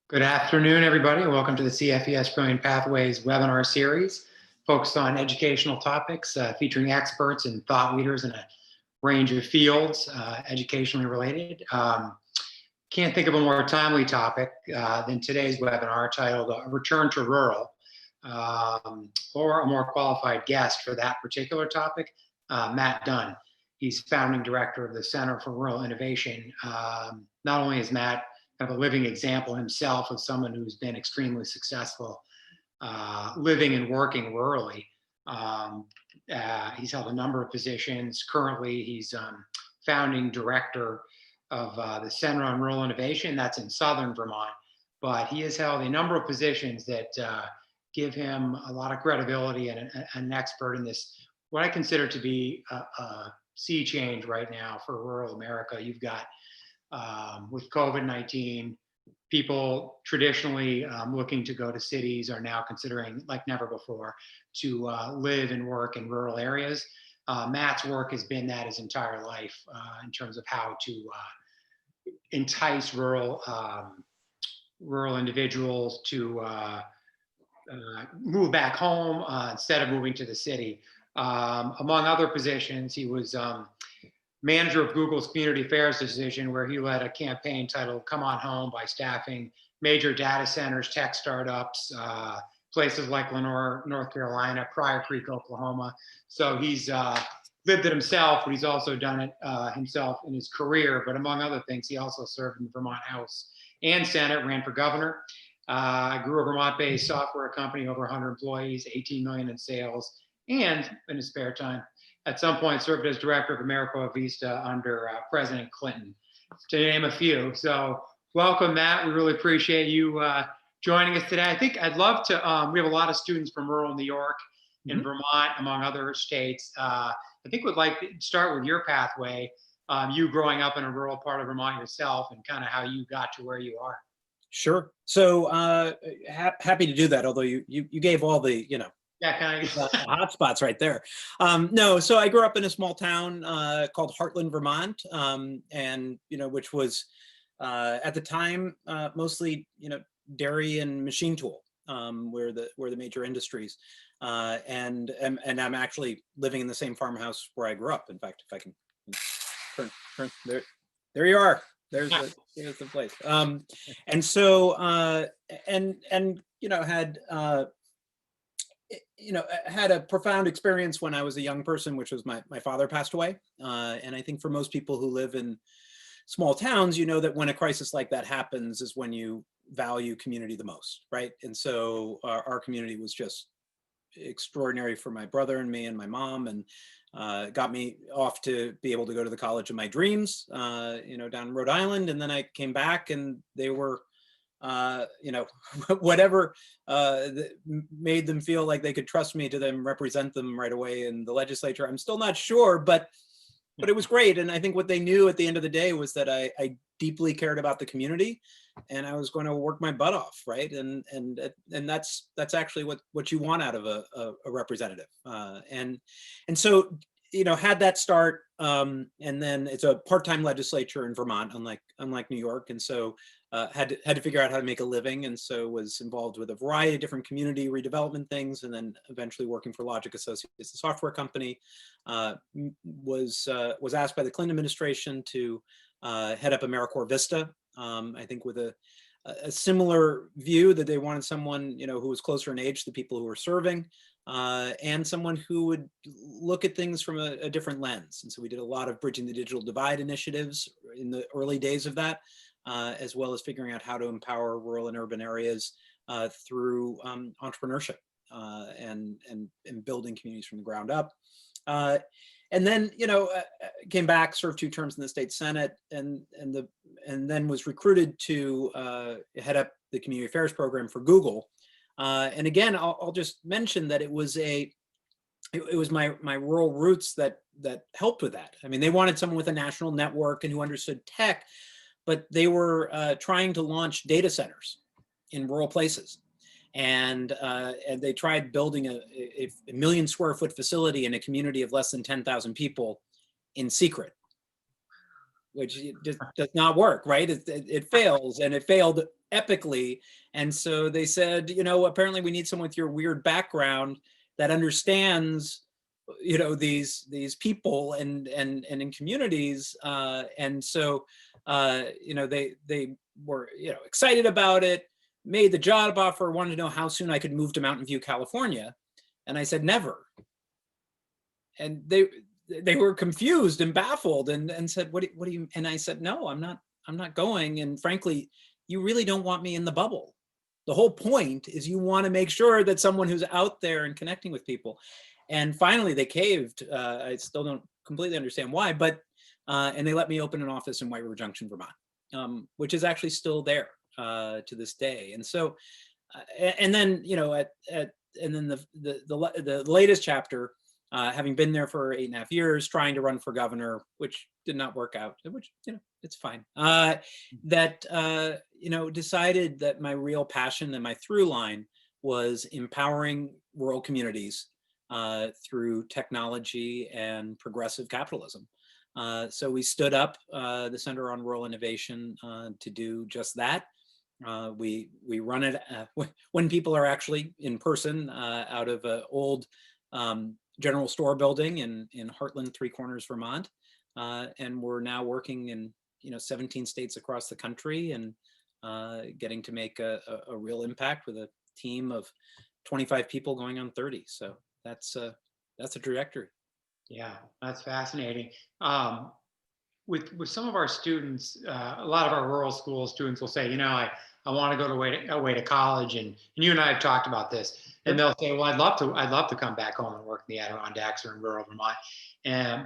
Good afternoon, everybody, and welcome to the CFES Brilliant Pathways webinar series focused on educational topics featuring experts and thought leaders in a range of fields, educationally related. Can't think of a more timely topic than today's webinar titled Return to Rural, or a more qualified guest for that particular topic, Matt Dunne. He's founding director of the Center for Rural Innovation. Not only is Matt kind of a living example himself of someone who's been extremely successful living and working rurally. He's held a number of positions. Currently, he's founding director of the Center on Rural Innovation. That's in southern Vermont. But he has held a number of positions that give him a lot of credibility and an expert in this, what I consider to be a sea change right now for rural America. You've got with COVID-19, people traditionally looking to go to cities are now considering, like never before, to live and work in rural areas. Matt's work has been that his entire life in terms of how to entice rural individuals to move back home instead of moving to the city. Among other positions, he was manager of Google's community affairs division, where he led a campaign titled "Come On Home" by staffing major data centers, tech startups, places like Lenore, North Carolina, Pryor Creek, Oklahoma. So he's lived it himself, but he's also done it himself in his career. But among other things, he also served in the Vermont House and Senate, ran for governor, grew a Vermont-based software company, over 100 employees, 18 million in sales, and in his spare time, at some point served as director of Americoa Vista under President Clinton, to name a few. So welcome, Matt. We really appreciate you joining us today. I think I'd love to, we have a lot of students from rural New York and Vermont, among other states. I think we'd like to start with your pathway, you growing up in a rural part of Vermont yourself, and kind of how you got to where you are. Sure. So happy to do that, although you gave all the, Yeah, kind of hot spots right there. No, so I grew up in a small town called Heartland, Vermont, and which was at the time mostly dairy and machine tool were the major industries, and I'm actually living in the same farmhouse where I grew up. In fact, if I can turn there you are. There's the place. And so had a profound experience when I was a young person, which was my father passed away. And I think for most people who live in small towns, that when a crisis like that happens is when you value community the most, right? And so our community was just extraordinary for my brother and me and my mom, and got me off to be able to go to the college of my dreams, down in Rhode Island. And then I came back and they were whatever made them feel like they could trust me to then represent them right away in the legislature. I'm still not sure, but it was great. And I think what they knew at the end of the day was that I deeply cared about the community, and I was going to work my butt off, right? And that's actually what you want out of a representative. And so had that start, and then it's a part-time legislature in Vermont, unlike New York, and so had to figure out how to make a living, and so was involved with a variety of different community redevelopment things, and then eventually working for Logic Associates, the software company. Was asked by the Clinton administration to head up AmeriCorps Vista. I think with a similar view that they wanted someone who was closer in age to the people who were serving, and someone who would look at things from a different lens. And so we did a lot of bridging the digital divide initiatives in the early days of that, as well as figuring out how to empower rural and urban areas through entrepreneurship and building communities from the ground up. And then came back, served 2 terms in the state Senate, and then was recruited to head up the community affairs program for Google. And again, I'll just mention that it was my rural roots that helped with that. I mean, they wanted someone with a national network and who understood tech, but they were trying to launch data centers in rural places. And they tried building a 1 million square foot facility in a community of less than 10,000 people in secret. which just does not work, right? It fails, and it failed epically. And so they said, apparently we need someone with your weird background that understands, these people and in communities. And so, they were, excited about it, made the job offer, wanted to know how soon I could move to Mountain View, California. And I said, never. And they were confused and baffled and said, what do you, and I said, no, I'm not going. And frankly, you really don't want me in the bubble. The whole point is you want to make sure that someone who's out there and connecting with people. And finally they caved. I still don't completely understand why, but, and they let me open an office in White River Junction, Vermont, which is actually still there to this day. And so, and then, and then the latest chapter, having been there for 8.5 years, trying to run for governor, which did not work out, which, it's fine. That, decided that my real passion and my through line was empowering rural communities through technology and progressive capitalism. So we stood up the Center on Rural Innovation to do just that. We run it when people are actually in person out of an old general store building in Heartland, Three Corners, Vermont. And we're now working in 17 states across the country and getting to make a real impact with a team of 25 people going on 30. So that's a trajectory. Yeah, that's fascinating. With some of our students, a lot of our rural school students will say, I want to go away to college, and you and I have talked about this, and they'll say, well, I'd love to come back home and work in the Adirondacks or in rural Vermont,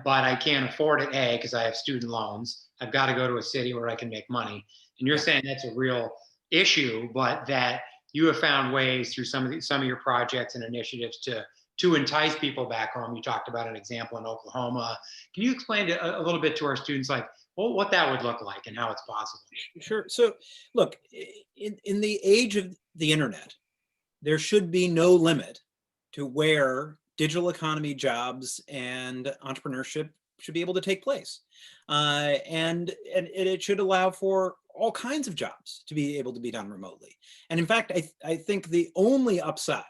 but I can't afford it, because I have student loans. I've got to go to a city where I can make money. And you're saying that's a real issue, but that you have found ways through some of your projects and initiatives to entice people back home. You talked about an example in Oklahoma. Can you explain a little bit to our students, like what that would look like and how it's possible? Sure. So look, in the age of the internet, there should be no limit to where digital economy jobs and entrepreneurship should be able to take place. And it should allow for all kinds of jobs to be able to be done remotely. And in fact, I think the only upside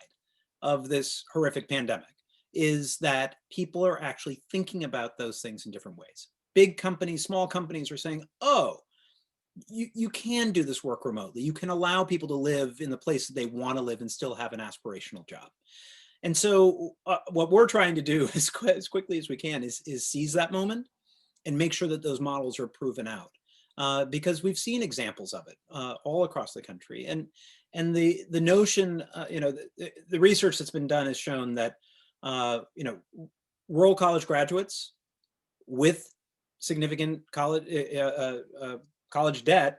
of this horrific pandemic is that people are actually thinking about those things in different ways. Big companies, small companies are saying, oh, you can do this work remotely. You can allow people to live in the place that they want to live and still have an aspirational job. And so what we're trying to do as quickly as we can is seize that moment and make sure that those models are proven out. Because we've seen examples of it all across the country. And the notion, the research that's been done has shown that, rural college graduates with significant college debt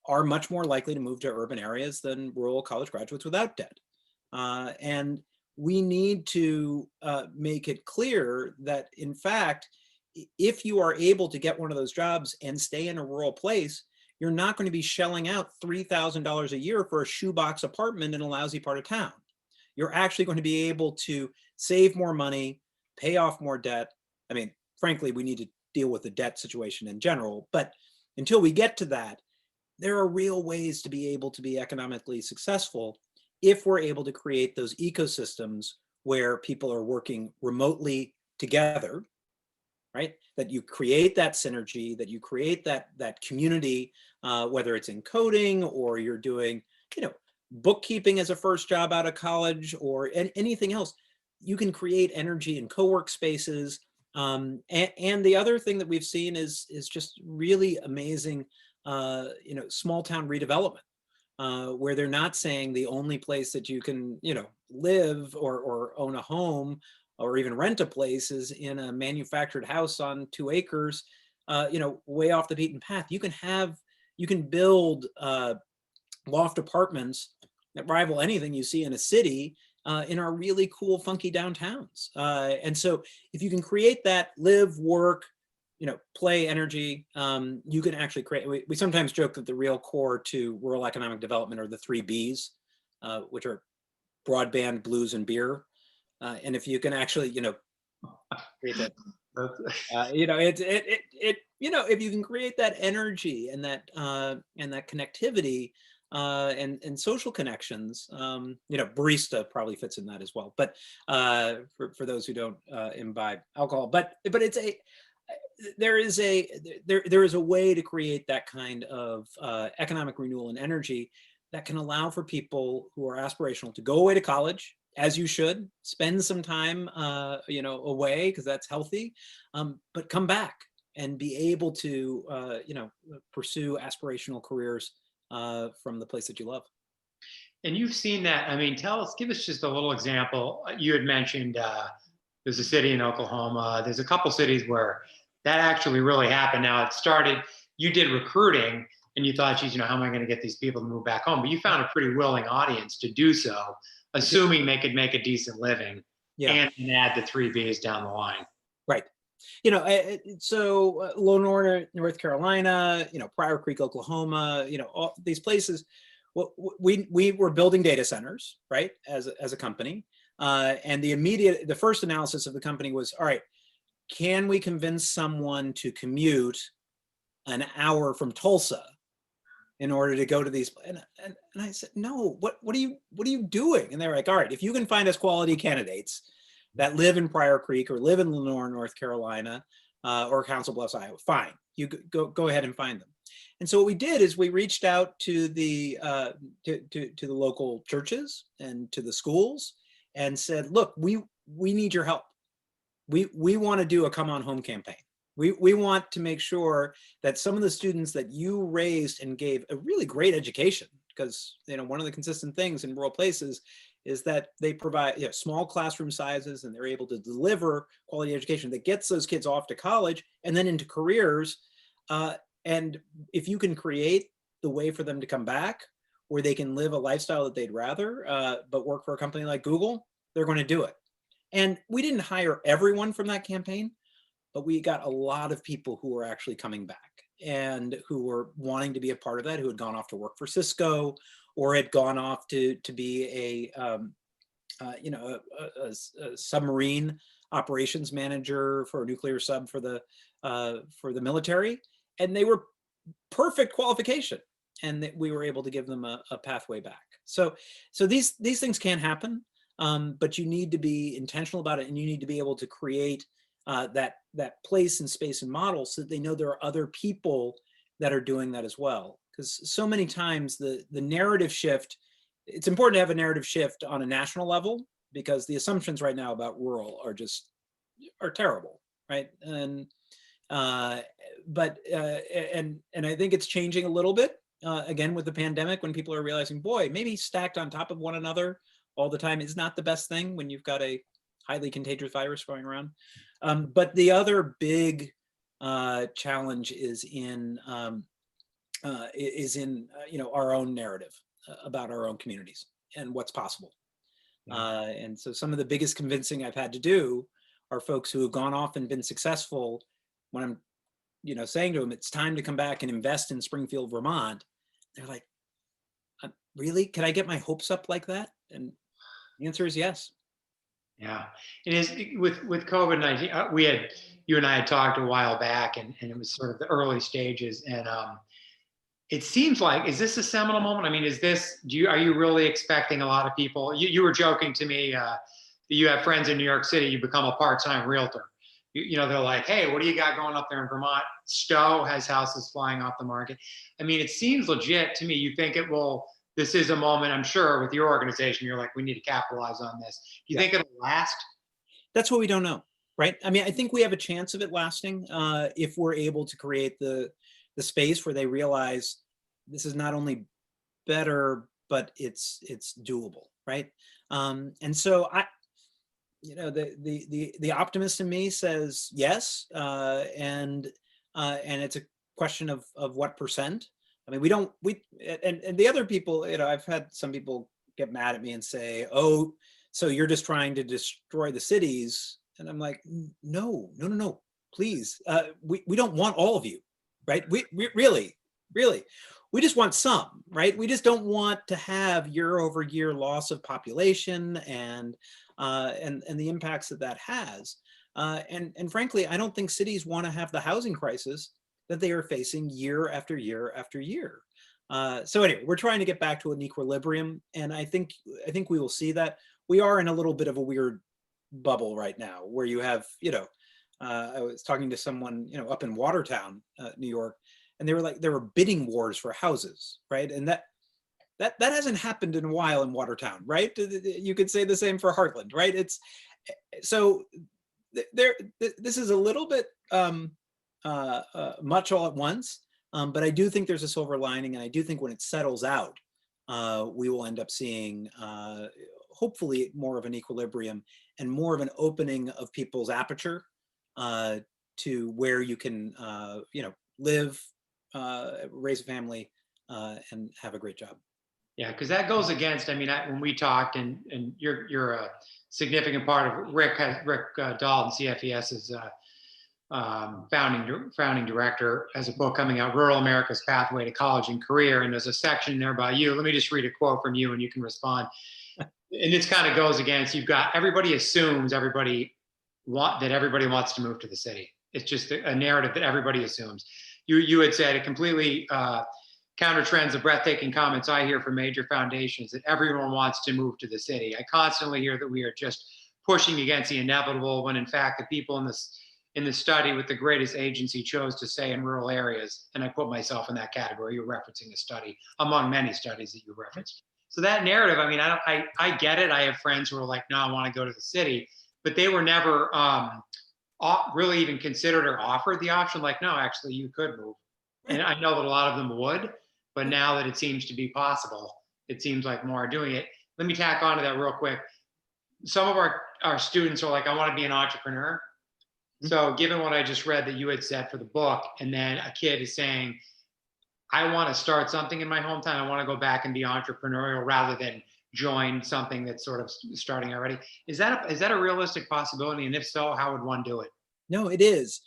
are much more likely to move to urban areas than rural college graduates without debt. And we need to make it clear that, in fact, if you are able to get one of those jobs and stay in a rural place, you're not going to be shelling out $3,000 a year for a shoebox apartment in a lousy part of town. You're actually going to be able to save more money, pay off more debt. I mean, frankly, we need to deal with the debt situation in general, but until we get to that, there are real ways to be able to be economically successful if we're able to create those ecosystems where people are working remotely together, right? That you create that synergy, that you create that community, whether it's in coding or you're doing, bookkeeping as a first job out of college or anything else. You can create energy in co-work spaces. And the other thing that we've seen is just really amazing, small town redevelopment, where they're not saying the only place that you can, live or own a home or even rent a place is in a manufactured house on 2 acres, way off the beaten path. You can build loft apartments that rival anything you see in a city in our really cool, funky downtowns. And so if you can create that live, work, play energy, you can actually create, we sometimes joke that the real core to rural economic development are the 3 Bs, which are broadband, blues, and beer. And if you can actually, create that You know, you know, if you can create that energy and that connectivity and social connections, you know, barista probably fits in that as well. But for those who don't imbibe alcohol, but it's a there is a way to create that kind of economic renewal and energy that can allow for people who are aspirational to go away to college, as you should, spend some time, you know, away because that's healthy, but come back and be able to, you know, pursue aspirational careers from the place that you love. And you've seen that. I mean, give us just a little example. You had mentioned there's a city in Oklahoma. There's a couple cities where that actually really happened. Now it started, you did recruiting and you thought, geez, you know, how am I going to get these people to move back home? But you found a pretty willing audience to do so, assuming they could make a decent living Yeah. and add the 3Bs down the line. Right. You know, so Lenore, North Carolina, you know, Pryor Creek, Oklahoma, you know, all these places. Well, we were building data centers, right, as a company, and the first analysis of the company was, all right, can we convince someone to commute an hour from Tulsa in order to go to these? And I said, no, what are you doing? And they're like, all right, if you can find us quality candidates that live in Pryor Creek or live in Lenore, North Carolina, or Council Bluffs, Iowa, fine, you go ahead and find them. And so what we did is we reached out to the local churches and to the schools and said, look, we need your help. We want to do a come on home campaign. We want to make sure that some of the students that you raised and gave a really great education, because, you know, one of the consistent things in rural places is that they provide, you know, small classroom sizes, and they're able to deliver quality education that gets those kids off to college and then into careers. And if you can create the way for them to come back where they can live a lifestyle that they'd rather, but work for a company like Google, they're going to do it. And we didn't hire everyone from that campaign, but we got a lot of people who were actually coming back and who were wanting to be a part of that, who had gone off to work for Cisco or had gone off to be you know, a submarine operations manager for a nuclear sub for the military. And they were perfect qualification, and that we were able to give them a pathway back. So these things can happen, but you need to be intentional about it, and you need to be able to create that place and space and model so that they know there are other people that are doing that as well. Because so many times the narrative shift, it's important to have a narrative shift on a national level, because the assumptions right now about rural are terrible, right? And but I think it's changing a little bit again with the pandemic, when people are realizing, boy, maybe stacked on top of one another all the time is not the best thing when you've got a highly contagious virus going around. But the other big challenge is in you know, our own narrative about our own communities and what's possible. Yeah. And so some of the biggest convincing I've had to do are folks who have gone off and been successful. When I'm, you know, saying to them, it's time to come back and invest in Springfield, Vermont, they're like, really? Can I get my hopes up like that? And the answer is yes. Yeah, it is. With COVID-19, you and I had talked a while back, and it was sort of the early stages, and it seems like, is this a seminal moment? I mean, are you really expecting a lot of people? You were joking to me that you have friends in New York City, you become a part-time realtor. You know, they're like, hey, what do you got going up there in Vermont? Stowe has houses flying off the market. I mean, it seems legit to me. You think this is a moment, I'm sure, with your organization, you're like, we need to capitalize on this. Do you think it'll last? That's what we don't know, right? I mean, I think we have a chance of it lasting if we're able to create the space where they realize this is not only better, but it's doable, right? And so you know, the optimist in me says yes, and it's a question of what percent. I mean, and the other people, you know, I've had some people get mad at me and say, oh, so you're just trying to destroy the cities. And I'm like, no, please. We don't want all of you, right? We really, we just want some, right? We just don't want to have year over year loss of population and the impacts that has. And frankly, I don't think cities want to have the housing crisis that they are facing year after year after year. So anyway, we're trying to get back to an equilibrium, and I think we will see that. We are in a little bit of a weird bubble right now, where you have, I was talking to someone, up in Watertown, New York, and they were like, there were bidding wars for houses, right? And that hasn't happened in a while in Watertown, right? You could say the same for Heartland, right? It's so there. This is a little bit much all at once, but I do think there's a silver lining, and I do think when it settles out, we will end up seeing hopefully more of an equilibrium and more of an opening of people's aperture to where you can, live, raise a family, and have a great job. Yeah, because that goes against. I mean, when we talked, and you're a significant part of Rick Dalton, CFES's founding director, has a book coming out, Rural America's Pathway to College and Career, and there's a section there by you. Let me just read a quote from you, and you can respond. And this kind of goes against, you've got, everybody assumes that everybody wants to move to the city. It's just a narrative that everybody assumes. You had said it completely counter trends the breathtaking comments I hear from major foundations that everyone wants to move to the city. I constantly hear that we are just pushing against the inevitable, when in fact the people in the study with the greatest agency chose to stay in rural areas. And I put myself in that category. You're referencing a study among many studies that you referenced. So that narrative, I mean, I get it. I have friends who are like, no, I want to go to the city, but they were never really even considered or offered the option. Like, no, actually you could move. And I know that a lot of them would, but now that it seems to be possible, it seems like more are doing it. Let me tack onto that real quick. Some of our students are like, I want to be an entrepreneur. So given what I just read that you had said for the book, and then a kid is saying, I want to start something in my hometown, I want to go back and be entrepreneurial rather than join something that's sort of starting already. Is that a realistic possibility? And if so, how would one do it? No, it is.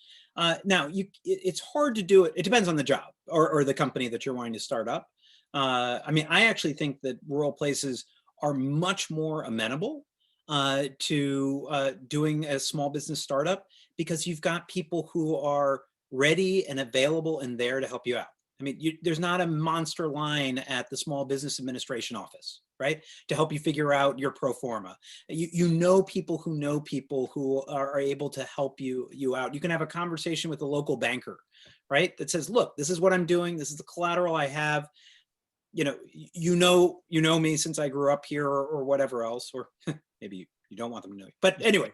Now, it's hard to do it. It depends on the job or the company that you're wanting to start up. I mean, I actually think that rural places are much more amenable to doing a small business startup, because you've got people who are ready and available and there to help you out. I mean, there's not a monster line at the Small Business Administration office, right, to help you figure out your pro forma. You know people who are able to help you out. You can have a conversation with a local banker, right, that says, look, this is what I'm doing. This is the collateral I have. You know me since I grew up here, or whatever else, or maybe you don't want them to know. But anyway,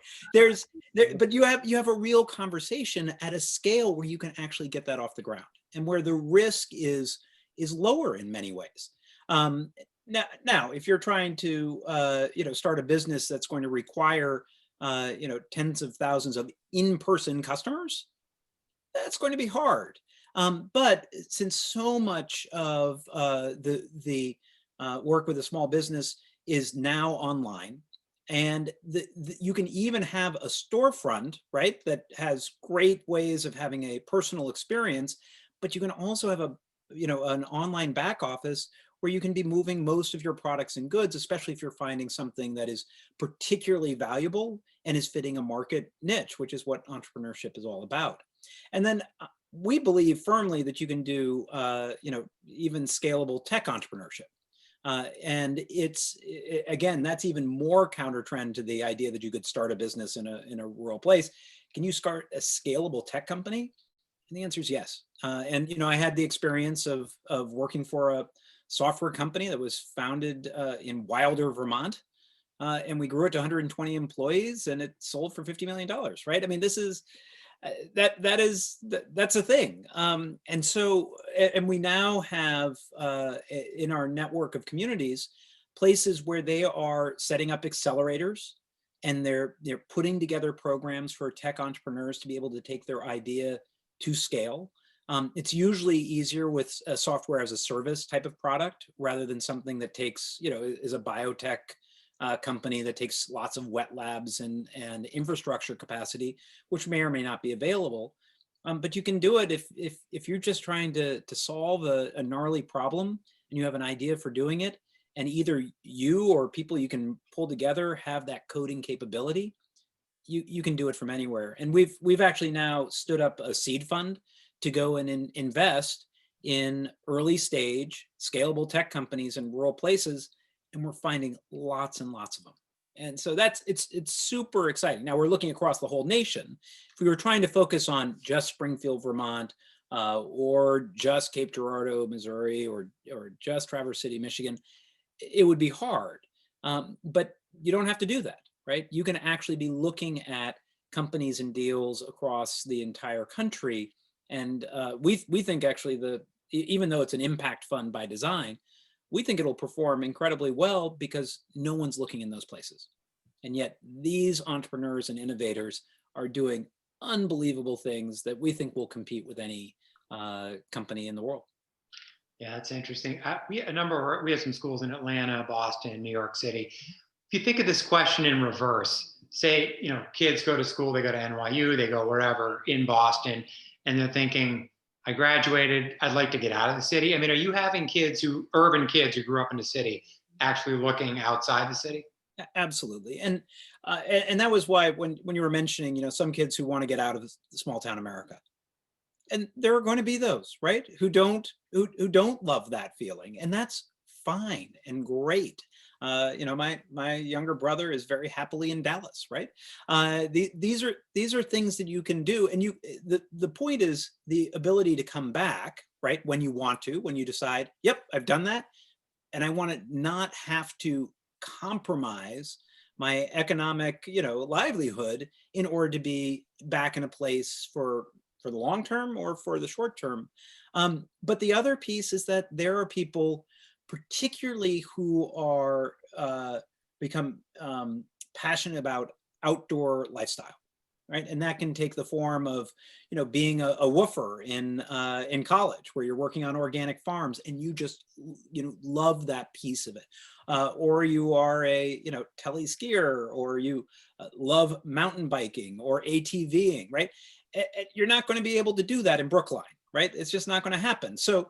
but you have a real conversation at a scale where you can actually get that off the ground, and where the risk is lower in many ways. Now, if you're trying to start a business that's going to require tens of thousands of in-person customers, that's going to be hard. But since so much of the work with a small business is now online, and you can even have a storefront, right, that has great ways of having a personal experience, but you can also have an online back office where you can be moving most of your products and goods, especially if you're finding something that is particularly valuable and is fitting a market niche, which is what entrepreneurship is all about. And then we believe firmly that you can do, even scalable tech entrepreneurship. And again, that's even more counter trend to the idea that you could start a business in a rural place. Can you start a scalable tech company? And the answer is yes. And I had the experience of working for a software company that was founded in Wilder, Vermont, and we grew it to 120 employees, and it sold for $50 million. Right? I mean, this is that's a thing. And we now have in our network of communities places where they are setting up accelerators, and they're putting together programs for tech entrepreneurs to be able to take their idea to scale. It's usually easier with a software as a service type of product, rather than something that takes, is a biotech company that takes lots of wet labs and infrastructure capacity, which may or may not be available. But you can do it if you're just trying to solve a gnarly problem and you have an idea for doing it, and either you or people you can pull together have that coding capability. you can do it from anywhere. And we've actually now stood up a seed fund to go and invest in early stage scalable tech companies in rural places, and we're finding lots and lots of them. And so it's super exciting. Now we're looking across the whole nation. If we were trying to focus on just Springfield, Vermont, or just Cape Girardeau, Missouri, or just Traverse City, Michigan, it would be hard. But you don't have to do that, right? You can actually be looking at companies and deals across the entire country. And we think actually even though it's an impact fund by design, we think it'll perform incredibly well because no one's looking in those places. And yet these entrepreneurs and innovators are doing unbelievable things that we think will compete with any company in the world. Yeah, that's interesting. We have some schools in Atlanta, Boston, New York City. If you think of this question in reverse, say, kids go to school, they go to NYU, they go wherever in Boston, and they're thinking, I graduated, I'd like to get out of the city. I mean, are you having urban kids who grew up in the city, actually looking outside the city? Absolutely. And that was why when you were mentioning, some kids who want to get out of small town America, and there are going to be those, right, who don't love that feeling, and that's fine and great. My younger brother is very happily in Dallas, right? These are things that you can do, and the point is the ability to come back, right, when you want to, when you decide, yep, I've done that, and I want to not have to compromise my economic, livelihood in order to be back in a place for the long term or for the short term. But the other piece is that there are people, particularly who are become passionate about outdoor lifestyle, right? And that can take the form of, being a woofer in college, where you're working on organic farms and you just, love that piece of it. Or you are a, tele skier, or you love mountain biking or ATVing, right? You're not going to be able to do that in Brookline, right? It's just not going to happen. So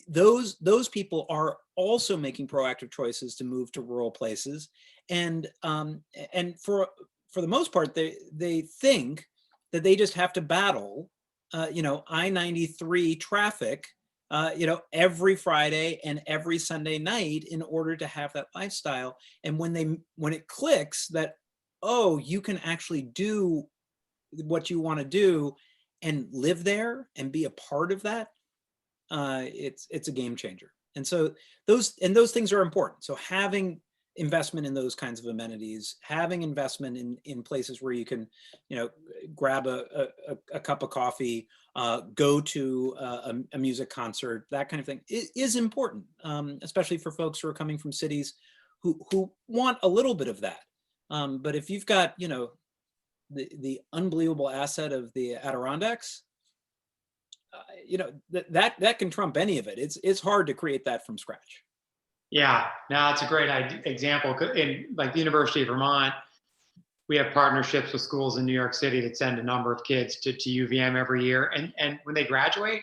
those people are also making proactive choices to move to rural places, and for the most part, they think that they just have to battle, I-93 traffic, every Friday and every Sunday night in order to have that lifestyle. And when it clicks that, oh, you can actually do what you want to do and live there and be a part of that, it's a game changer. And so those things are important. So having investment in those kinds of amenities, having investment in places where you can, grab a cup of coffee, go to a music concert, that kind of thing is important, especially for folks who are coming from cities who want a little bit of that. But if you've got, the unbelievable asset of the Adirondacks, that can trump any of it. It's hard to create that from scratch. Yeah, no, it's a great example. In like the University of Vermont, we have partnerships with schools in New York City that send a number of kids to UVM every year. And when they graduate,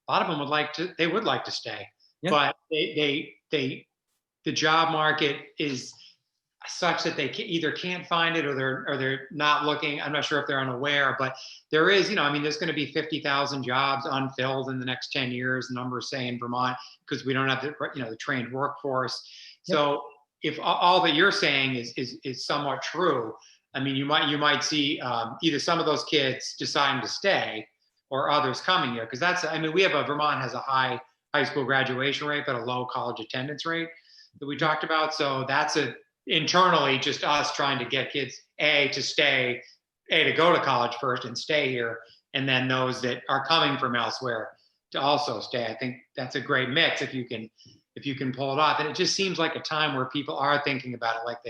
a lot of them would like to stay, yeah. But the job market is such that they either can't find it or they're not looking. I'm not sure if they're unaware, but there is, there's going to be 50,000 jobs unfilled in the next 10 years. The numbers say in Vermont, because we don't have the trained workforce. Yep. So if all that you're saying is somewhat true, you might see either some of those kids deciding to stay or others coming here, because Vermont has a high school graduation rate but a low college attendance rate that we talked about. So that's internally just us trying to get kids to go to college first and stay here, and then those that are coming from elsewhere to also stay. I think that's a great mix if you can pull it off. And it just seems like a time where people are thinking about it like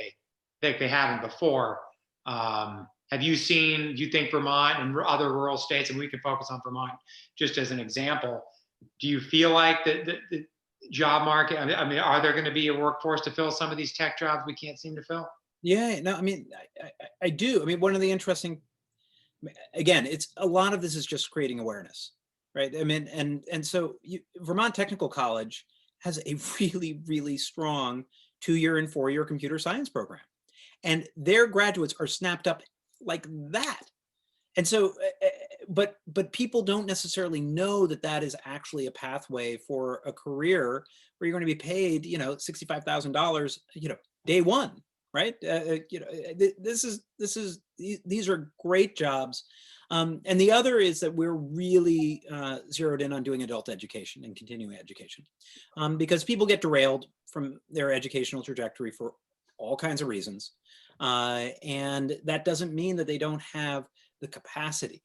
they haven't before. Do you think Vermont and other rural states, and we can focus on Vermont just as an example, do you feel like the job market, are there going to be a workforce to fill some of these tech jobs we can't seem to fill? Yeah, no, I do. One of the interesting, again, it's a lot of this is just creating awareness, right? And so Vermont Technical College has a really, really strong 2-year and 4-year computer science program, and their graduates are snapped up like that. And so, but people don't necessarily know that that is actually a pathway for a career where you're going to be paid, you know, $65,000, you know, day one, right? You know, these are great jobs. And the other is that we're really zeroed in on doing adult education and continuing education, because people get derailed from their educational trajectory for all kinds of reasons. And that doesn't mean that they don't have the capacity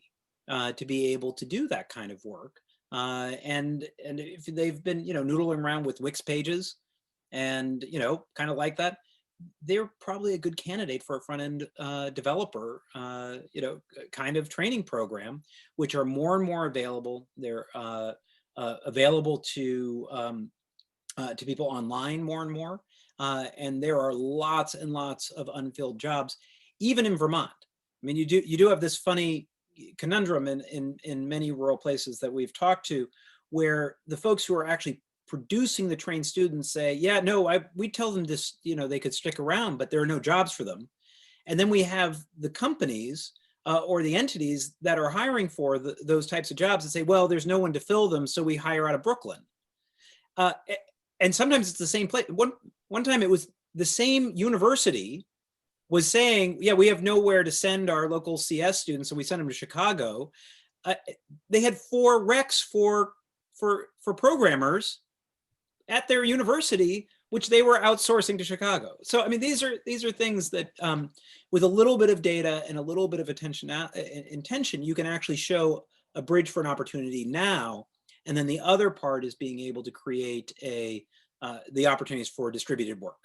to be able to do that kind of work. And if they've been, you know, noodling around with Wix pages and, you know, kind of like that, they're probably a good candidate for a front-end developer, you know, kind of training program, which are more and more available. They're available to people online more and more. And there are lots and lots of unfilled jobs, even in Vermont. I mean, you do have this funny conundrum in many rural places that we've talked to, where the folks who are actually producing the trained students say, yeah, no, we tell them this, you know, they could stick around, but there are no jobs for them. And then we have the companies or the entities that are hiring for those types of jobs that say, well, there's no one to fill them, so we hire out of Brooklyn. And sometimes it's the same place. One time it was the same university was saying, yeah, we have nowhere to send our local CS students, so we send them to Chicago. They had 4 recs for programmers at their university, which they were outsourcing to Chicago. So I mean, these are things that with a little bit of data and a little bit of intention, you can actually show a bridge for an opportunity now. And then the other part is being able to create the opportunities for distributed work.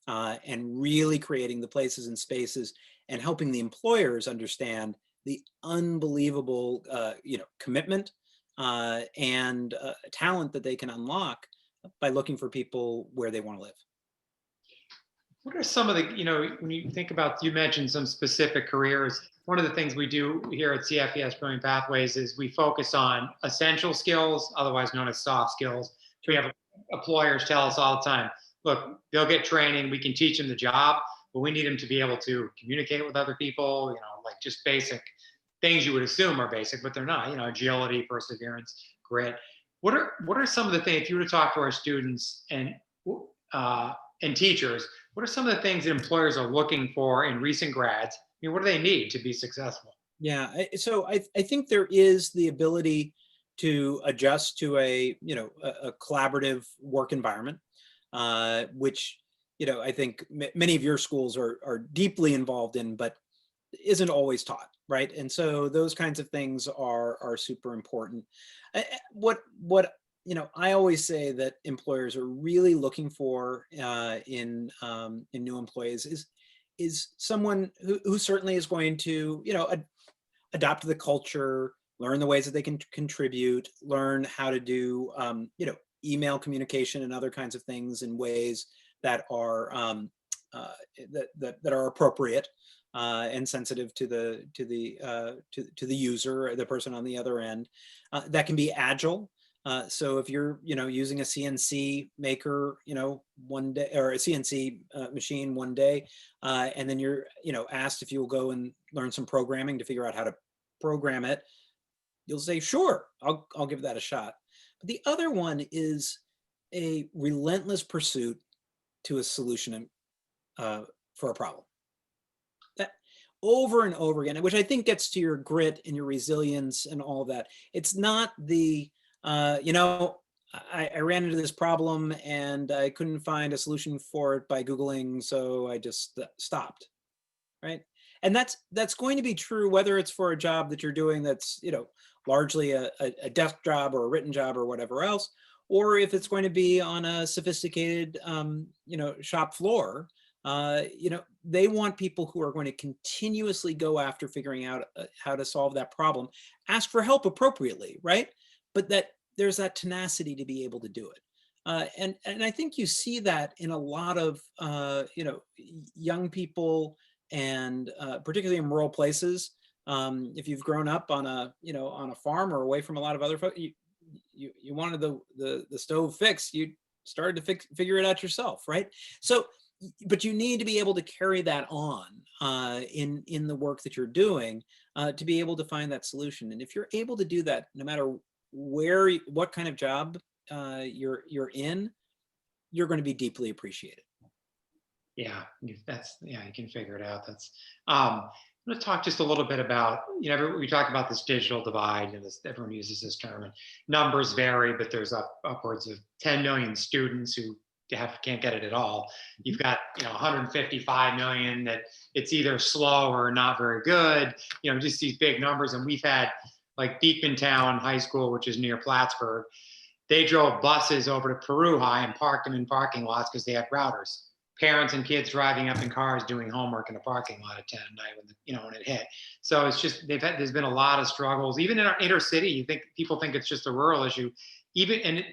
And really creating the places and spaces and helping the employers understand the unbelievable, you know, commitment and talent that they can unlock by looking for people where they want to live. What are some of the, you know, when you think about, you mentioned some specific careers. One of the things we do here at CFES Brilliant Pathways is we focus on essential skills, otherwise known as soft skills. We have employers tell us all the time, look, they'll get training, we can teach them the job, but we need them to be able to communicate with other people, you know, like just basic things you would assume are basic, but they're not, you know, agility, perseverance, grit. What are some of the things, if you were to talk to our students and teachers, what are some of the things that employers are looking for in recent grads? I mean, what do they need to be successful? Yeah, so I think there is the ability to adjust to a, you know, a collaborative work environment, which, you know, I think many of your schools are deeply involved in, but isn't always taught, right? And so those kinds of things are super important. What you know, I always say that employers are really looking for in new employees is someone who certainly is going to, you know, adopt the culture, learn the ways that they can contribute, learn how to do, you know, email communication and other kinds of things in ways that are that are appropriate and sensitive to the user, the person on the other end. That can be agile. So if you're, you know, using a CNC maker, you know, one day, or a CNC machine one day, and then you're, you know, asked if you will go and learn some programming to figure out how to program it, you'll say, sure, I'll give that a shot. But the other one is a relentless pursuit to a solution for a problem. That over and over again, which I think gets to your grit and your resilience and all of that. It's not the, you know, I ran into this problem and I couldn't find a solution for it by Googling, so I just stopped, right? And that's going to be true whether it's for a job that you're doing that's, you know, largely a desk job or a written job or whatever else, or if it's going to be on a sophisticated, you know, shop floor. You know, they want people who are going to continuously go after figuring out how to solve that problem, ask for help appropriately, right? But that there's that tenacity to be able to do it. And I think you see that in a lot of, you know, young people, and particularly in rural places. If you've grown up on a, you know, on a farm or away from a lot of other folks, you wanted the stove fixed, you started to figure it out yourself, right? So but you need to be able to carry that on in the work that you're doing to be able to find that solution. And if you're able to do that, no matter what kind of job you're in, you're going to be deeply appreciated. Yeah, you can figure it out. I'm going to talk just a little bit about, we talk about this digital divide, and everyone uses this term, and numbers vary, but there's upwards of 10 million students who can't get it at all. You've got 155 million that it's either slow or not very good. Just these big numbers. And we've had, like, Beekmantown High School, which is near Plattsburgh. They drove buses over to Peru High and parked them in parking lots because they had routers. Parents and kids driving up in cars doing homework in a parking lot at 10 at night when it hit. So it's just there's been a lot of struggles. Even in our inner city, people think it's just a rural issue. Even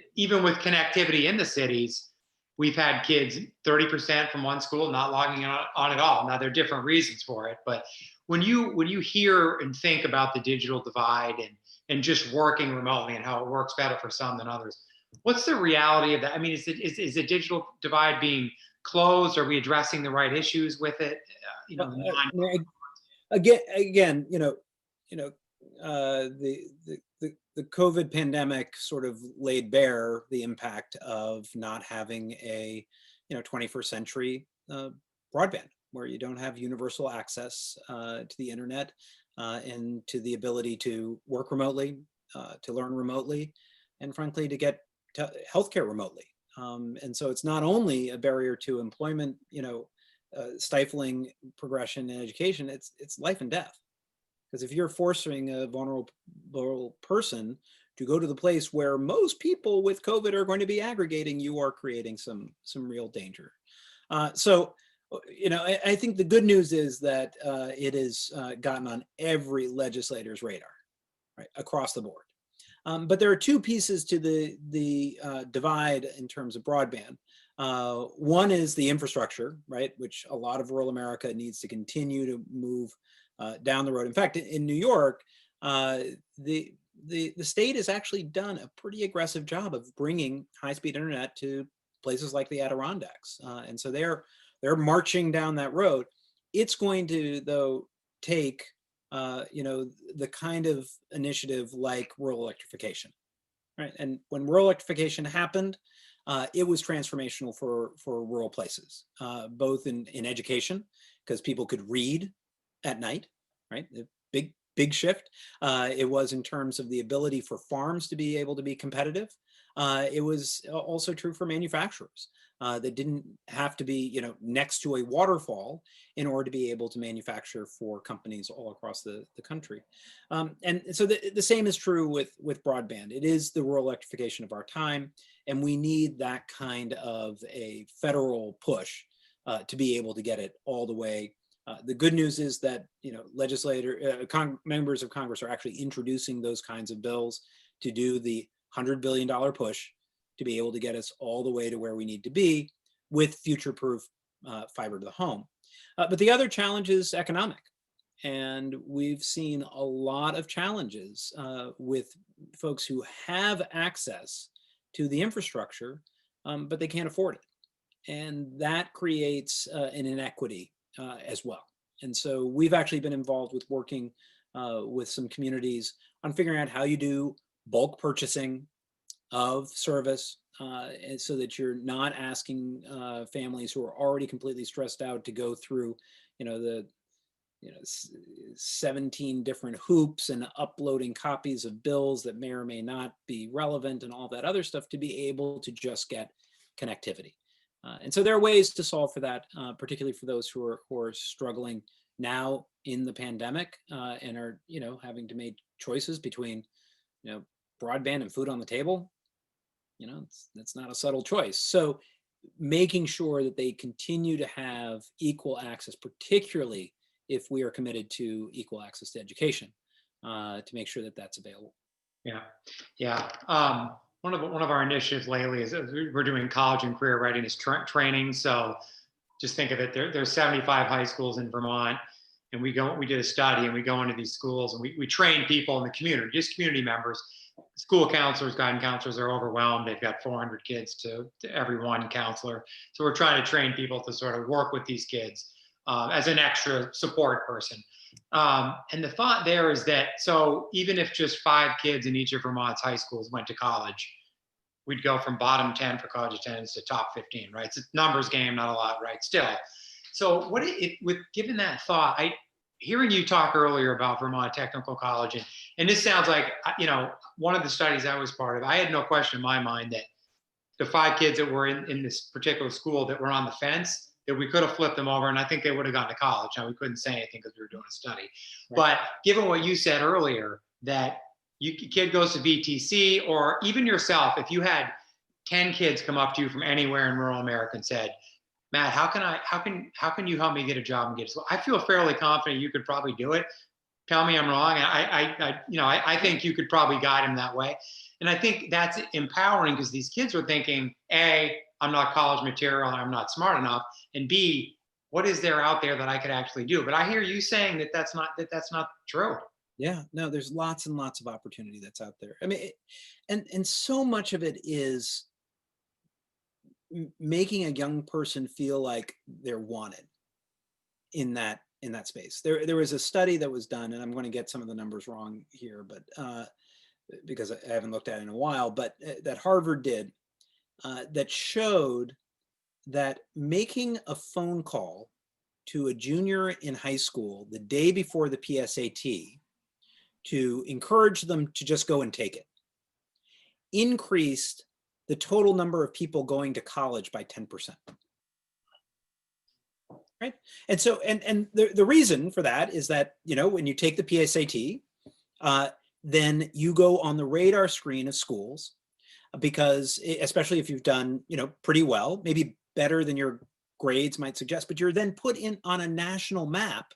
with connectivity in the cities, we've had kids 30% from one school not logging on at all. Now, there are different reasons for it, but when you hear and think about the digital divide and just working remotely and how it works better for some than others, what's the reality of that? I mean, is the digital divide being closed? Are we addressing the right issues with it? Again, the COVID pandemic sort of laid bare the impact of not having a 21st century broadband, where you don't have universal access to the internet and to the ability to work remotely, to learn remotely, and frankly to get healthcare remotely. And so it's not only a barrier to employment, stifling progression in education, it's life and death. Because if you're forcing a vulnerable person to go to the place where most people with COVID are going to be aggregating, you are creating some real danger. So I think the good news is that it has gotten on every legislator's radar, right, across the board. But there are two pieces to the divide in terms of broadband. One is the infrastructure, right, which a lot of rural America needs to continue to move down the road. In fact, in New York, the state has actually done a pretty aggressive job of bringing high-speed internet to places like the Adirondacks, and so they're marching down that road. It's going to, though, take the kind of initiative like rural electrification, right? And when rural electrification happened, it was transformational for rural places, both in education, because people could read at night, right? The big shift. It was in terms of the ability for farms to be able to be competitive. It was also true for manufacturers that didn't have to be, next to a waterfall in order to be able to manufacture for companies all across the country. And so the same is true with broadband. It is the rural electrification of our time, and we need that kind of a federal push to be able to get it all the way. The good news is that members of Congress are actually introducing those kinds of bills to do the $100 billion push to be able to get us all the way to where we need to be with future-proof fiber to the home. But the other challenge is economic. And we've seen a lot of challenges with folks who have access to the infrastructure, but they can't afford it. And that creates an inequity as well. And so we've actually been involved with working with some communities on figuring out how you do bulk purchasing of service, and so that you're not asking families who are already completely stressed out to go through, the 17 different hoops and uploading copies of bills that may or may not be relevant and all that other stuff to be able to just get connectivity. And so there are ways to solve for that, particularly for those who are struggling now in the pandemic and are, having to make choices between, broadband and food on the table. That's not a subtle choice. So making sure that they continue to have equal access, particularly if we are committed to equal access to education, to make sure that that's available. Yeah. One of our initiatives lately is we're doing college and career readiness training. So just think of it. There's 75 high schools in Vermont, and we did a study, and we go into these schools and we train people in the community, just community members, school counselors, guidance counselors are overwhelmed. They've got 400 kids to every one counselor. So we're trying to train people to sort of work with these kids as an extra support person. And the thought there is that, so even if just 5 kids in each of Vermont's high schools went to college, we'd go from bottom 10 for college attendance to top 15, right? It's a numbers game, not a lot, right? Still. So with given that thought, hearing you talk earlier about Vermont Technical College, and this sounds like, one of the studies I was part of, I had no question in my mind that the 5 kids that were in this particular school that were on the fence, that we could have flipped them over and I think they would have gone to college. Now we couldn't say anything because we were doing a study. Right. But given what you said earlier, that kid goes to VTC, or even yourself, if you had 10 kids come up to you from anywhere in rural America and said, Matt, how can you help me get a job and get to school? I feel fairly confident you could probably do it. Tell me I'm wrong. I think you could probably guide them that way. And I think that's empowering because these kids are thinking, A, I'm not college material and I'm not smart enough. And B, what is there out there that I could actually do? But I hear you saying that that's not true. Yeah, no, there's lots and lots of opportunity that's out there. I mean, and so much of it is making a young person feel like they're wanted in that space. There was a study that was done, and I'm going to get some of the numbers wrong here, but because I haven't looked at it in a while, but that Harvard did that showed that making a phone call to a junior in high school the day before the PSAT to encourage them to just go and take it increased the total number of people going to college by 10%. Right? And so, and the reason for that is that, when you take the PSAT, then you go on the radar screen of schools because, especially if you've done, pretty well, maybe better than your grades might suggest, but you're then put in on a national map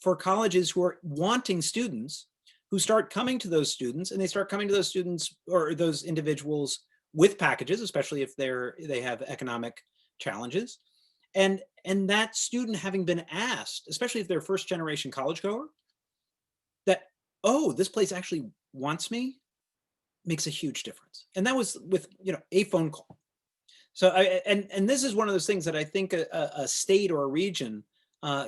for colleges who are wanting students who start coming to those students, and they start coming to those students or those individuals with packages, especially if they have economic challenges. And that student having been asked, especially if they're first generation college goer, that, oh, this place actually wants me, makes a huge difference. And that was with, a phone call. So and this is one of those things that I think a state or a region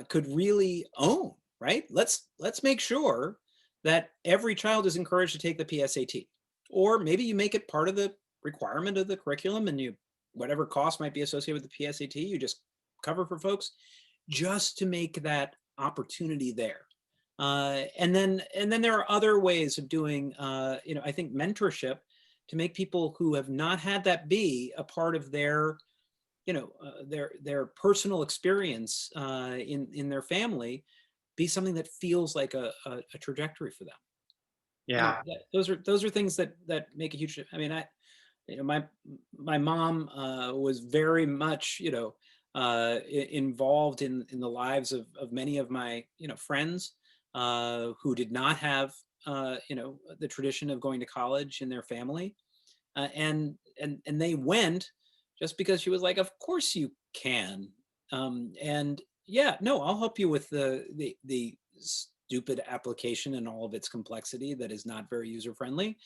could really own, right? Let's make sure that every child is encouraged to take the PSAT, or maybe you make it part of the requirement of the curriculum, and whatever cost might be associated with the PSAT, you just cover for folks, just to make that opportunity there. And then there are other ways of doing, I think mentorship to make people who have not had that be a part of their, their personal experience in their family, be something that feels like a trajectory for them. Yeah, those are things that make a huge. I mean, my mom was very much involved in the lives of many of my friends who did not have the tradition of going to college in their family, and they went just because she was like, of course you can, and yeah, no, I'll help you with the stupid application and all of its complexity that is not very user friendly,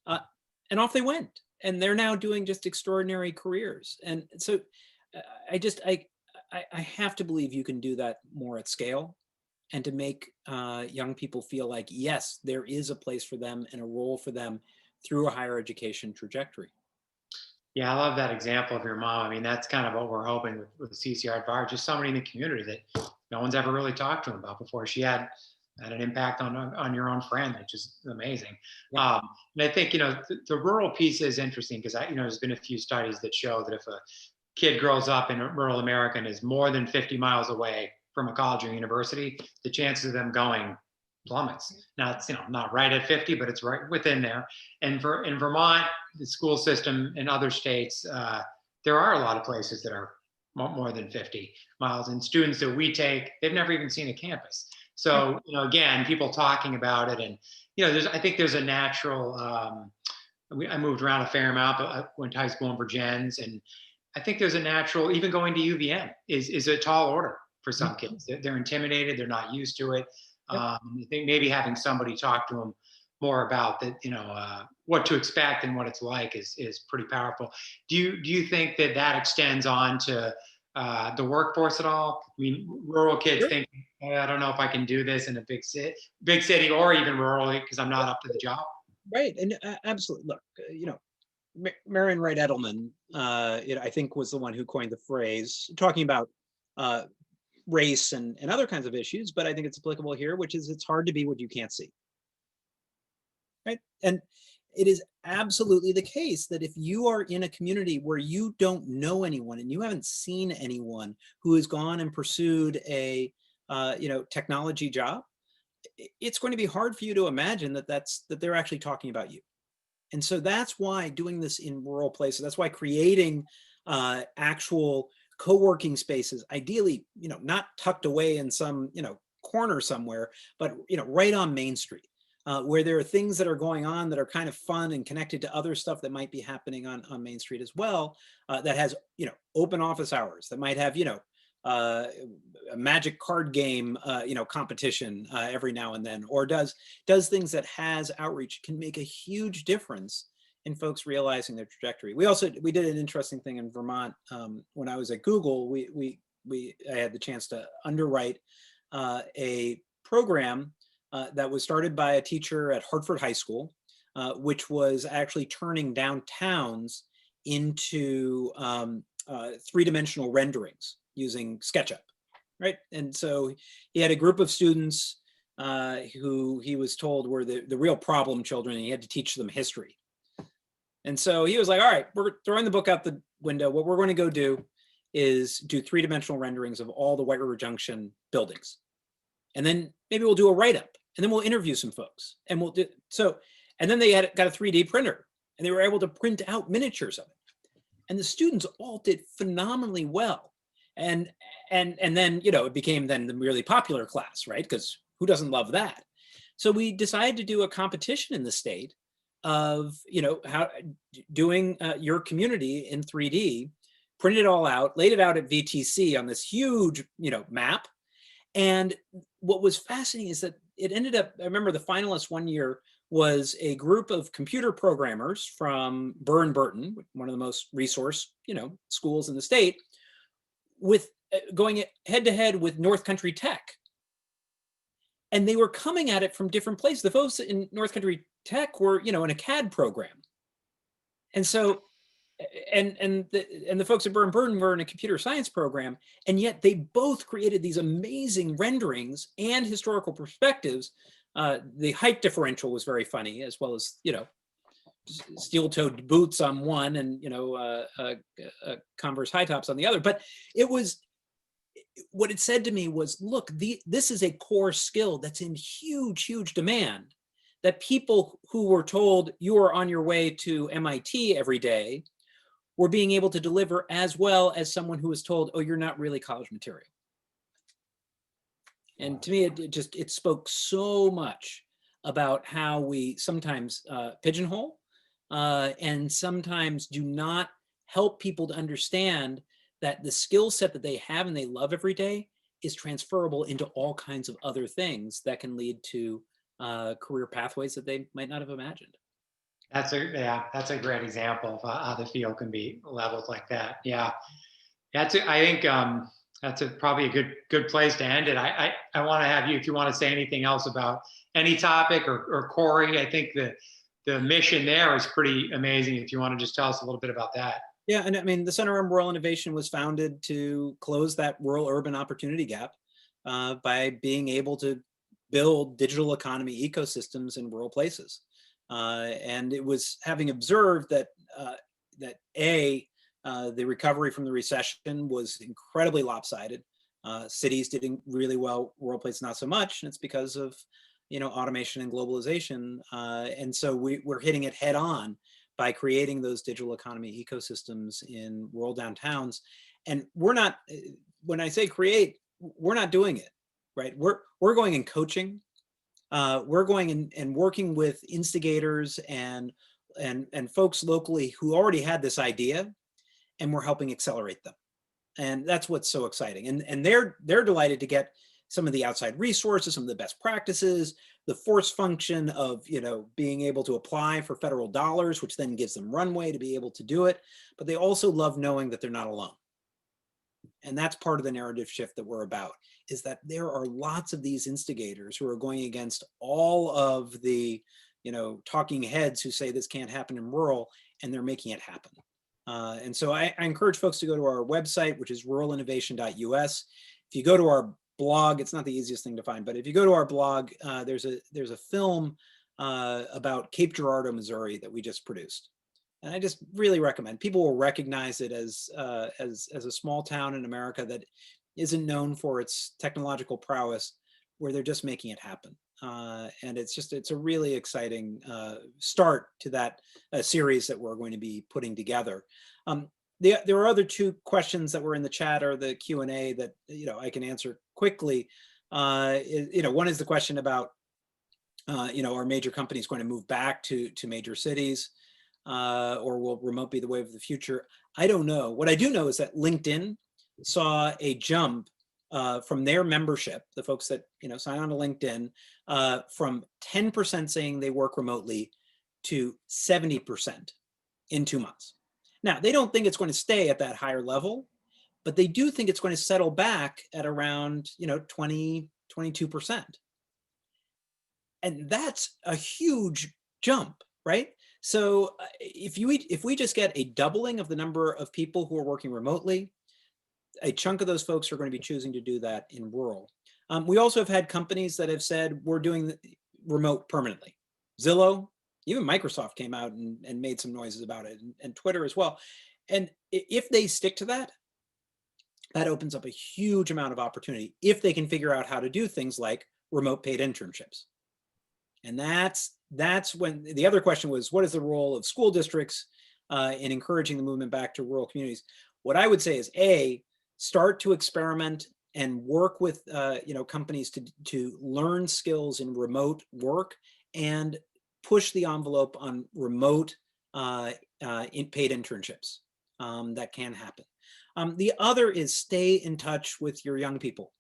and off they went, and they're now doing just extraordinary careers. And so I have to believe you can do that more at scale, and to make young people feel like, yes, there is a place for them and a role for them through a higher education trajectory. Yeah, I love that example of your mom. I mean, that's kind of what we're hoping with the CCR Advisor, just somebody in the community that no one's ever really talked to them about before. She had an impact on your own friend, which is amazing. Yeah. And I think, the rural piece is interesting because there's been a few studies that show that if a kid grows up in rural America and is more than 50 miles away from a college or university, the chances of them going plummets. Now it's not right at 50, but it's right within there. And in Vermont, the school system in other states, there are a lot of places that are more than 50 miles. And students that we take, they've never even seen a campus. So again, people talking about it, and I think there's a natural. I moved around a fair amount, but I went to high school in Virgins, and I think there's a natural. Even going to UVM is a tall order for some kids. They're intimidated. They're not used to it. I think maybe having somebody talk to them more about that, what to expect and what it's like is pretty powerful. Do you think that that extends on to the workforce at all? I mean, rural kids Sure. think, I don't know if I can do this in a big city, or even rural because I'm not up to the job. Right. And absolutely. Look, Marion Wright Edelman, I think was the one who coined the phrase talking about uh, race and other kinds of issues, but I think it's applicable here, which is it's hard to be what you can't see. Right. And it is absolutely the case that if you are in a community where you don't know anyone and you haven't seen anyone who has gone and pursued a technology job, it's going to be hard for you to imagine that they're actually talking about you. And so that's why doing this in rural places, that's why creating actual co-working spaces, ideally, not tucked away in some, corner somewhere, but, right on Main Street, where there are things that are going on that are kind of fun and connected to other stuff that might be happening on Main Street as well, that has, open office hours, that might have, a magic card game, competition every now and then, or does things that has outreach, can make a huge difference in folks realizing their trajectory. We did an interesting thing in Vermont when I was at Google. I had the chance to underwrite a program that was started by a teacher at Hartford High School, which was actually turning downtowns into three-dimensional renderings using SketchUp, right? And so he had a group of students who he was told were the real problem children, and he had to teach them history. And so he was like, all right, we're throwing the book out the window. What we're going to go do is do three-dimensional renderings of all the White River Junction buildings. And then maybe we'll do a write-up, and then we'll interview some folks. And we'll do so. And then they got a 3D printer, and they were able to print out miniatures of it. And the students all did phenomenally well. And then, it became then the really popular class, right? Because who doesn't love that? So we decided to do a competition in the state of, how doing your community in 3D, printed it all out, laid it out at VTC on this huge, map. And what was fascinating is that it ended up, I remember the finalists one year was a group of computer programmers from Burr and Burton, one of the most resourced, schools in the state, with going head to head with North Country Tech. And they were coming at it from different places. The folks in North Country Tech were, in a CAD program. And so, and the folks at Burr and Burton were in a computer science program, and yet they both created these amazing renderings and historical perspectives. The height differential was very funny, as well as, steel-toed boots on one and, Converse high tops on the other. But it was, what it said to me was, look, this is a core skill that's in huge, huge demand, that people who were told you are on your way to MIT every day were being able to deliver, as well as someone who was told, oh, you're not really college material. And to me, it spoke so much about how we sometimes pigeonhole and sometimes do not help people to understand that the skill set that they have and they love every day is transferable into all kinds of other things that can lead to career pathways that they might not have imagined. That's a great example of how the field can be leveled like that. Yeah, I think that's probably a good place to end it. I want to have you, if you want to say anything else about any topic or CORI. I think the mission there is pretty amazing. If you want to just tell us a little bit about that. Yeah, and I mean, the Center on Rural Innovation was founded to close that rural-urban opportunity gap by being able to build digital economy ecosystems in rural places. And it was having observed that the recovery from the recession was incredibly lopsided. Cities did really well, rural places not so much, and it's because of automation and globalization. And so we're hitting it head on by creating those digital economy ecosystems in rural downtowns. And we're not, when I say create, we're not doing it, right? We're going and coaching. We're going and working with instigators and folks locally who already had this idea, and we're helping accelerate them. And that's what's so exciting. And they're delighted to get some of the outside resources, some of the best practices, the force function of, being able to apply for federal dollars, which then gives them runway to be able to do it. But they also love knowing that they're not alone. And that's part of the narrative shift that we're about, is that there are lots of these instigators who are going against all of the, talking heads who say this can't happen in rural, and they're making it happen. And so I encourage folks to go to our website, which is ruralinnovation.us. If you go to our blog, it's not the easiest thing to find, but if you go to our blog, there's a film about Cape Girardeau, Missouri that we just produced. And I just really recommend. People will recognize it as a small town in America that isn't known for its technological prowess, where they're just making it happen. And it's a really exciting start to that series that we're going to be putting together. There are other two questions that were in the chat or the Q&A that I can answer quickly. One is the question about are major companies going to move back to major cities, or will remote be the wave of the future? I don't know. What I do know is that LinkedIn saw a jump from their membership, the folks that sign on to LinkedIn, from 10% saying they work remotely to 70% in 2 months. Now, they don't think it's going to stay at that higher level, but they do think it's going to settle back at around 20, 22%. And that's a huge jump, right? So if we just get a doubling of the number of people who are working remotely, a chunk of those folks are going to be choosing to do that in rural. We also have had companies that have said we're doing remote permanently. Zillow, even Microsoft came out and made some noises about it, and Twitter as well. And if they stick to that, that opens up a huge amount of opportunity if they can figure out how to do things like remote paid internships. And that's when the other question was, what is the role of school districts in encouraging the movement back to rural communities? What I would say is, A, start to experiment and work with companies to learn skills in remote work and push the envelope on remote paid internships. That can happen. The other is stay in touch with your young people.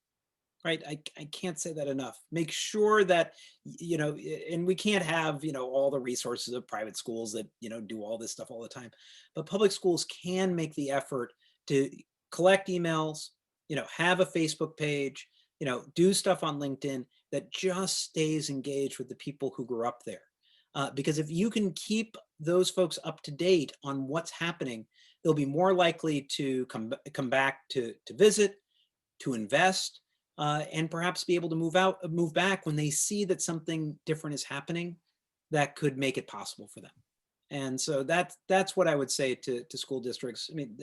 Right, I can't say that enough. Make sure that and we can't have all the resources of private schools that do all this stuff all the time, but public schools can make the effort to collect emails, have a Facebook page, do stuff on LinkedIn that just stays engaged with the people who grew up there. Because if you can keep those folks up to date on what's happening, they'll be more likely to come back to visit, to invest. And perhaps be able to move back when they see that something different is happening that could make it possible for them. And so that's what I would say to school districts. I mean,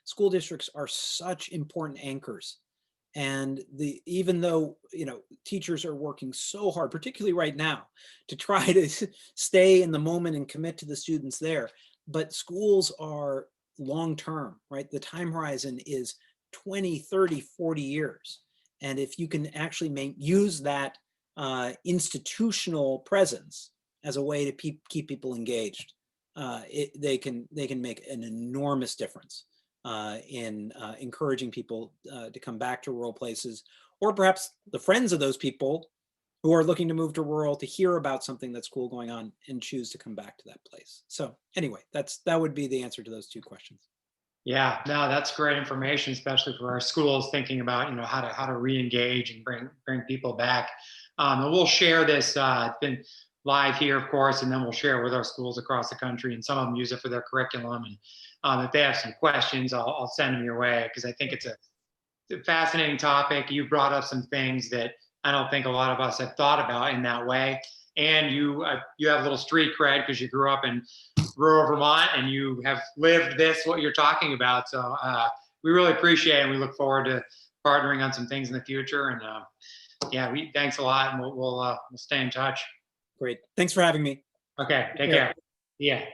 school districts are such important anchors. And even though teachers are working so hard, particularly right now, to try to stay in the moment and commit to the students there, but schools are long-term, right? The time horizon is 20, 30, 40 years. And if you can actually use that institutional presence as a way to keep people engaged, they can make an enormous difference in encouraging people to come back to rural places, or perhaps the friends of those people who are looking to move to rural to hear about something that's cool going on and choose to come back to that place. So anyway, that would be the answer to those two questions. Yeah, no, that's great information, especially for our schools thinking about how to re-engage and bring people back. And we'll share this. It's been live here, of course, and then we'll share it with our schools across the country. And some of them use it for their curriculum. And if they have some questions, I'll send them your way, because I think it's a fascinating topic. You brought up some things that I don't think a lot of us have thought about in that way. And you have a little street cred because you grew up in rural Vermont and you have lived what you're talking about. So we really appreciate it, and we look forward to partnering on some things in the future. And thanks a lot, and we'll stay in touch. Great. Thanks for having me. Okay, take care. Yeah.